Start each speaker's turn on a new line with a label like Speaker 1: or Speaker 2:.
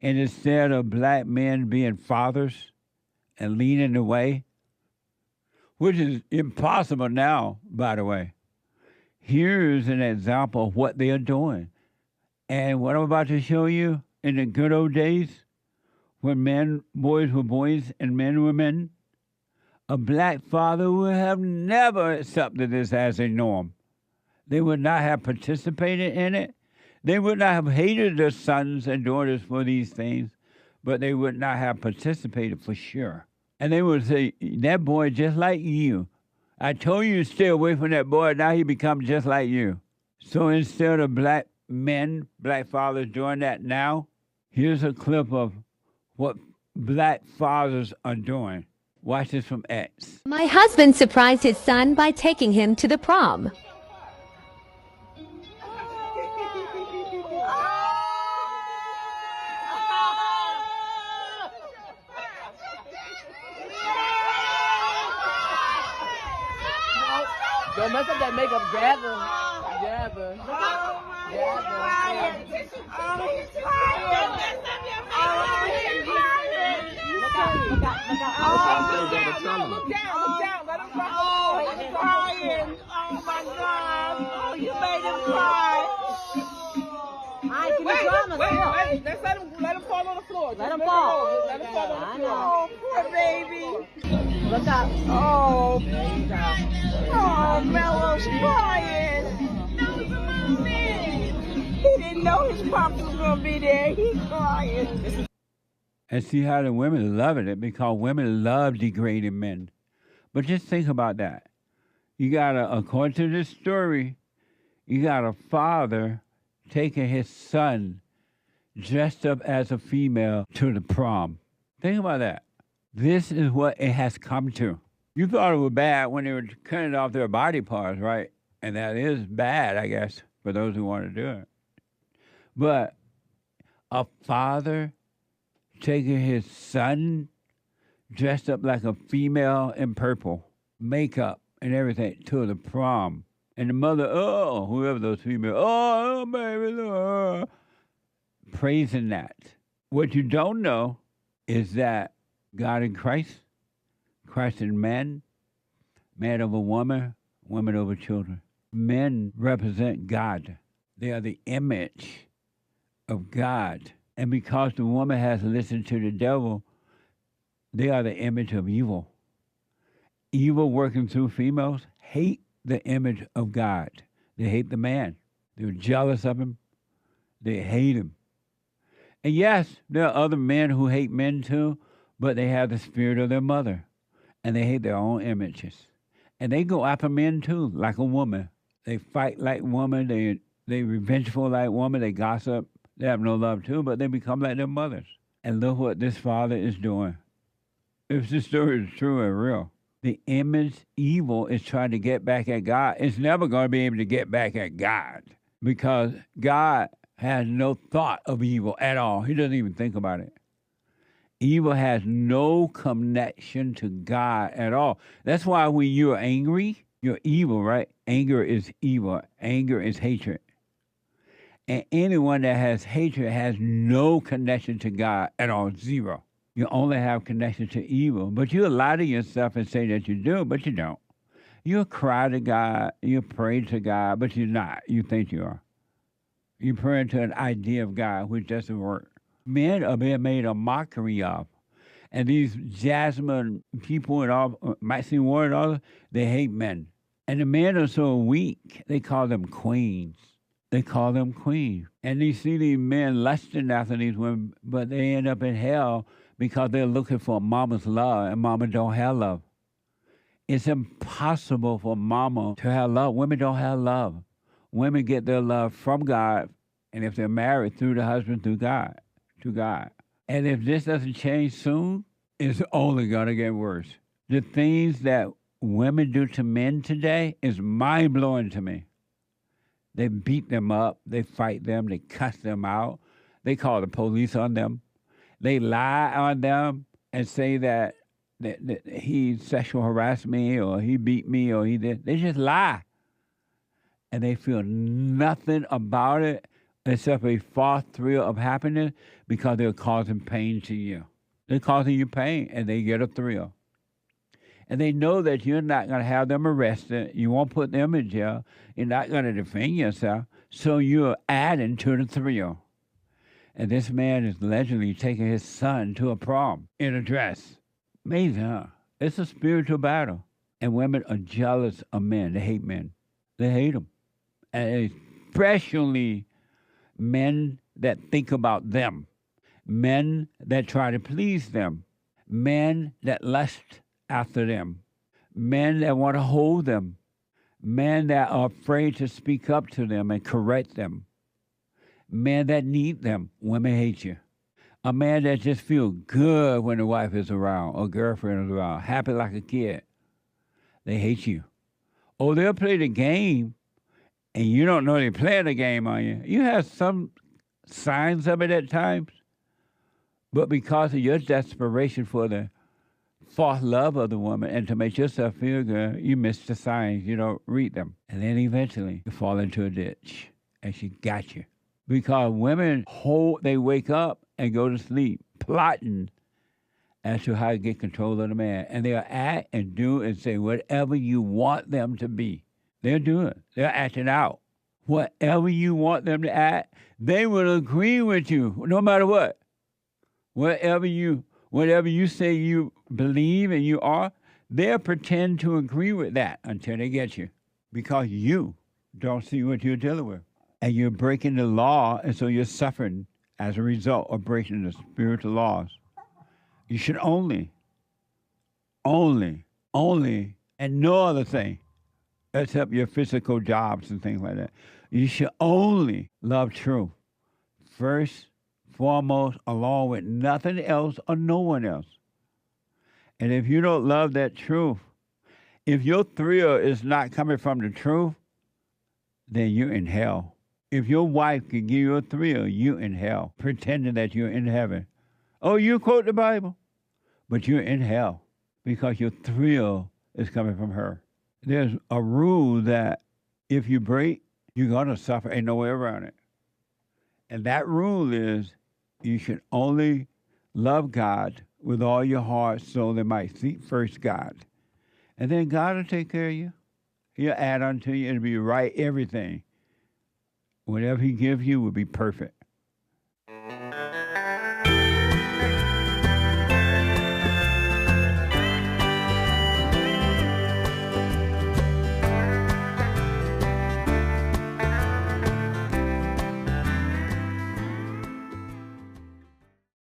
Speaker 1: And instead of black men being fathers and leading the way, which is impossible now, by the way, here's an example of what they are doing. And what I'm about to show you, in the good old days, when boys were boys and men were men, a black father would have never accepted this as a norm. They would not have participated in it. They would not have hated their sons and daughters for these things, but they would not have participated for sure. And they would say, that boy just like you. I told you to stay away from that boy, now he becomes just like you. So instead of black men, black fathers doing that now, here's a clip of what black fathers are doing. Watch this from X.
Speaker 2: My husband surprised his son by taking him to the prom.
Speaker 3: Don't mess up that makeup, grab her. Grab her. Grab her. Look out. Look down. Let him cry. Oh, he's crying. Oh, my God. Oh, you made him cry. Wait. Let's let him fall on the floor. Let him fall. Let him fall on the floor. Oh, poor baby. Look out. Oh, oh, Mello's crying. That was a little man. He didn't know his pops was going to be there. He's crying.
Speaker 1: And see how the women love it, because women love degrading men. But just think about that. You got according to this story, you got a father taking his son dressed up as a female to the prom. Think about that. This is what it has come to. You thought it was bad when they were cutting off their body parts, right? And that is bad, I guess, for those who want to do it. But a father taking his son dressed up like a female in purple, makeup and everything, to the prom. And the mother, oh, whoever those females, oh, baby, praising that. What you don't know is that God in Christ, Christ in man, man over woman, woman over children. Men represent God. They are the image of God. And because the woman has listened to the devil, they are the image of evil. Evil working through females hate the image of God. They hate the man. They're jealous of him. They hate him. And yes, there are other men who hate men too, but they have the spirit of their mother. And they hate their own images. And they go after men too, like a woman. They fight like woman. They revengeful like woman. They gossip. They have no love too, but they become like their mothers. And look what this father is doing. If this story is true and real, the image evil is trying to get back at God. It's never going to be able to get back at God, because God has no thought of evil at all. He doesn't even think about it. Evil has no connection to God at all. That's why when you're angry, you're evil, right? Anger is evil. Anger is hatred. And anyone that has hatred has no connection to God at all, zero. You only have connection to evil. But you lie to yourself and say that you do, but you don't. You cry to God, you pray to God, but you're not. You think you are. You pray to an idea of God, which doesn't work. Men are being made a mockery of. And these Jasmine people and all, Maxine Ward and all, they hate men. And the men are so weak, they call them queens. They call them queens. And you see these men lusting after these women, but they end up in hell because they're looking for mama's love, and mama don't have love. It's impossible for mama to have love. Women don't have love. Women get their love from God, and if they're married, through the husband, through God, to God. And if this doesn't change soon, it's only gonna get worse. The things that women do to men today is mind-blowing to me. They beat them up, they fight them, they cuss them out, they call the police on them, they lie on them and say that he sexual harassed me or he beat me or he did. They just lie. And they feel nothing about it, except a false thrill of happiness because they're causing pain to you. They're causing you pain, and they get a thrill. And they know that you're not going to have them arrested. You won't put them in jail. You're not going to defend yourself. So you're adding to the thrill. And this man is allegedly taking his son to a prom in a dress. Amazing, huh? It's a spiritual battle. And women are jealous of men. They hate men. They hate them. And especially men that think about them. Men that try to please them. Men that lust after them. Men that want to hold them. Men that are afraid to speak up to them and correct them. Men that need them. Women hate you. A man that just feels good when the wife is around or girlfriend is around, happy like a kid. They hate you. Or they'll play the game and you don't know they're playing the game on you. You have some signs of it at times, but because of your desperation for the false love of the woman and to make yourself feel good, you miss the signs. You don't read them. And then eventually you fall into a ditch and she got you. Because women they wake up and go to sleep plotting as to how to get control of the man. And they'll act and do and say whatever you want them to be. They'll do it. They're acting out. Whatever you want them to act, they will agree with you no matter what. Whatever you say you believe and you are, they'll pretend to agree with that until they get you. Because you don't see what you're dealing with. And you're breaking the law, and so you're suffering as a result of breaking the spiritual laws. You should only, and no other thing, except your physical jobs and things like that. You should only love truth. First, foremost, along with nothing else or no one else. And if you don't love that truth, if your thrill is not coming from the truth, then you're in hell. If your wife can give you a thrill, you're in hell, pretending that you're in heaven. Oh, you quote the Bible, but you're in hell because your thrill is coming from her. There's a rule that if you break, you're going to suffer. Ain't no way around it. And that rule is you should only love God with all your heart, soul, and might. Seek first God. And then God will take care of you. He'll add unto you. It'll be right, everything. Whatever he gives you will be perfect.